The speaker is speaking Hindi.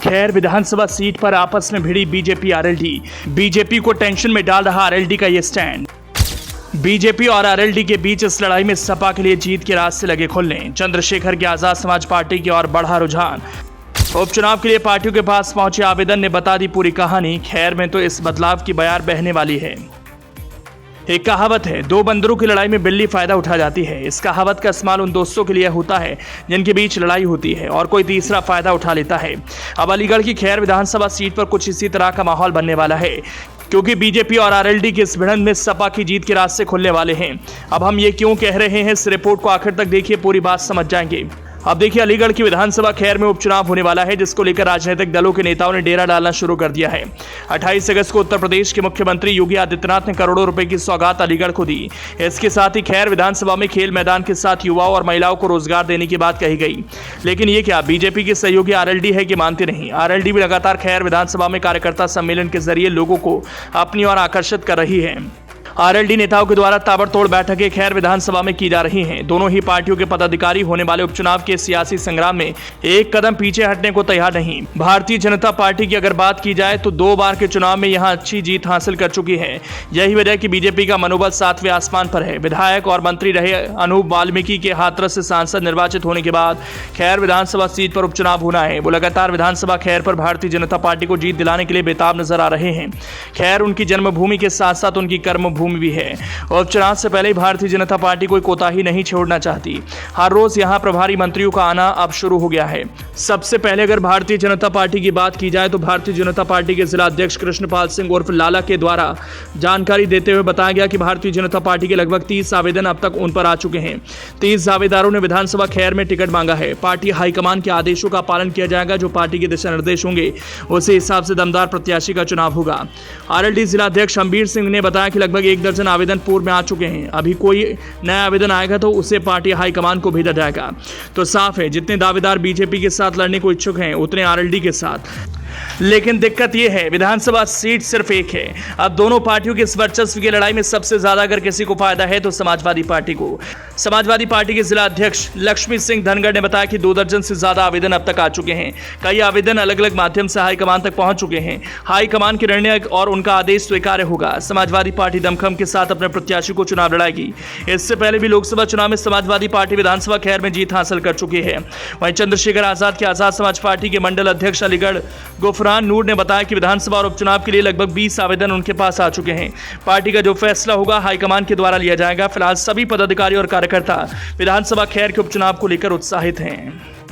खैर विधानसभा सीट पर आपस में भिड़ी बीजेपी आरएलडी। बीजेपी को टेंशन में डाल रहा आरएलडी का ये स्टैंड। बीजेपी और आरएलडी के बीच इस लड़ाई में सपा के लिए जीत के रास्ते लगे खुलने। चंद्रशेखर के आजाद समाज पार्टी की ओर बढ़ा रुझान। उपचुनाव के लिए पार्टियों के पास पहुंचे आवेदन ने बता दी पूरी कहानी। खैर में तो इस बदलाव की बयार बहने वाली है। एक कहावत है, दो बंदरों की लड़ाई में बिल्ली फायदा उठा जाती है। इस कहावत का इस्तेमाल उन दोस्तों के लिए होता है जिनके बीच लड़ाई होती है और कोई तीसरा फायदा उठा लेता है। अब अलीगढ़ की खैर विधानसभा सीट पर कुछ इसी तरह का माहौल बनने वाला है, क्योंकि बीजेपी और आरएलडी की इस भिड़ंत में सपा की जीत के रास्ते खुलने वाले हैं। अब हम ये क्यों कह रहे हैं, इस रिपोर्ट को आखिर तक देखिए, पूरी बात समझ जाएंगे। अब देखिए, अलीगढ़ की विधानसभा खैर में उपचुनाव होने वाला है, जिसको लेकर राजनीतिक दलों के नेताओं ने डेरा डालना शुरू कर दिया है। 28 अगस्त को उत्तर प्रदेश के मुख्यमंत्री योगी आदित्यनाथ ने करोड़ों रुपए की सौगात अलीगढ़ को दी। इसके साथ ही खैर विधानसभा में खेल मैदान के साथ युवाओं और महिलाओं को रोजगार देने की बात कही गई। लेकिन ये क्या बीजेपी की सहयोगी आरएलडी है कि मानते नहीं। आरएलडी भी लगातार खैर विधानसभा में कार्यकर्ता सम्मेलन के जरिए लोगों को अपनी ओर आकर्षित कर रही है। आरएलडी नेताओं के द्वारा ताबड़तोड़ बैठकें खैर विधानसभा में की जा रही हैं। दोनों ही पार्टियों के पदाधिकारी होने वाले उपचुनाव के सियासी संग्राम में एक कदम पीछे हटने को तैयार नहीं। भारतीय जनता पार्टी की अगर बात की जाए तो 2 बार के चुनाव में यहां अच्छी जीत हासिल कर चुकी है। यही वजह कि बीजेपी का मनोबल 7वें आसमान पर है। विधायक और मंत्री रहे अनूप वाल्मीकि के हाथरस से सांसद निर्वाचित होने के बाद खैर विधानसभा सीट पर उपचुनाव होना है। वो लगातार विधानसभा खैर पर भारतीय जनता पार्टी को जीत दिलाने के लिए बेताब नजर आ रहे हैं। खैर उनकी जन्मभूमि के साथ साथ उनकी कर्मभूमि भी है और चुनाव से पहले भारतीय जनता पार्टी कोई कोताही नहीं छोड़ना चाहती। हर रोज यहां प्रभारी मंत्रियों का आना अब शुरू हो गया है। सबसे पहले अगर भारतीय जनता पार्टी की बात की जाए तो भारतीय जनता पार्टी के जिला अध्यक्ष कृष्णपाल सिंह उर्फ लाला के द्वारा जानकारी देते हुए बताया गया कि भारतीय जनता पार्टी के लगभग 30 आवेदन अब तक उन पर आ चुके हैं। 30 दावेदारों ने विधानसभा खैर में टिकट मांगा है। पार्टी हाईकमान के आदेशों का पालन किया जाएगा। जो पार्टी के दिशा निर्देश होंगे उसी हिसाब से दमदार प्रत्याशी का चुनाव होगा। आरएलडी जिला अध्यक्ष शमबीर सिंह ने बताया कि लगभग 1 दर्जन आवेदन पूर्व में आ चुके हैं। अभी कोई नया आवेदन आएगा तो उसे पार्टी हाईकमान को भेजा जाएगा। तो साफ है, जितने दावेदार बीजेपी के साथ लड़ने को इच्छुक हैं उतने आरएलडी के साथ। लेकिन दिक्कत यह है, विधानसभा सीट सिर्फ एक है। अब दोनों पार्टियों के इस वर्चस्व की लड़ाई में सबसे ज्यादा अगर किसी को फायदा है तो समाजवादी पार्टी को। समाजवादी पार्टी के जिला अध्यक्ष लक्ष्मी सिंह धनगढ़ ने बताया कि 2 दर्जन से ज्यादा आवेदन अब तक आ चुके हैं। कई आवेदन अलग अलग माध्यम से हाईकमान तक पहुंच चुके हैं। हाईकमान के निर्णय और उनका आदेश स्वीकार्य होगा। समाजवादी पार्टी दमखम के साथ अपने प्रत्याशी को चुनाव लड़ाएगी। इससे पहले भी लोकसभा चुनाव में समाजवादी पार्टी विधानसभा खैर में जीत हासिल कर चुकी है। वहीं चंद्रशेखर आजाद के आजाद समाज पार्टी के मंडल अध्यक्ष अलीगढ़ गुफरान नूर ने बताया कि विधानसभा और उपचुनाव के लिए लगभग 20 आवेदन उनके पास आ चुके हैं। पार्टी का जो फैसला होगा हाईकमान के द्वारा लिया जाएगा। फिलहाल सभी पदाधिकारी और कार्यकर्ता विधानसभा खैर के उपचुनाव को लेकर उत्साहित हैं।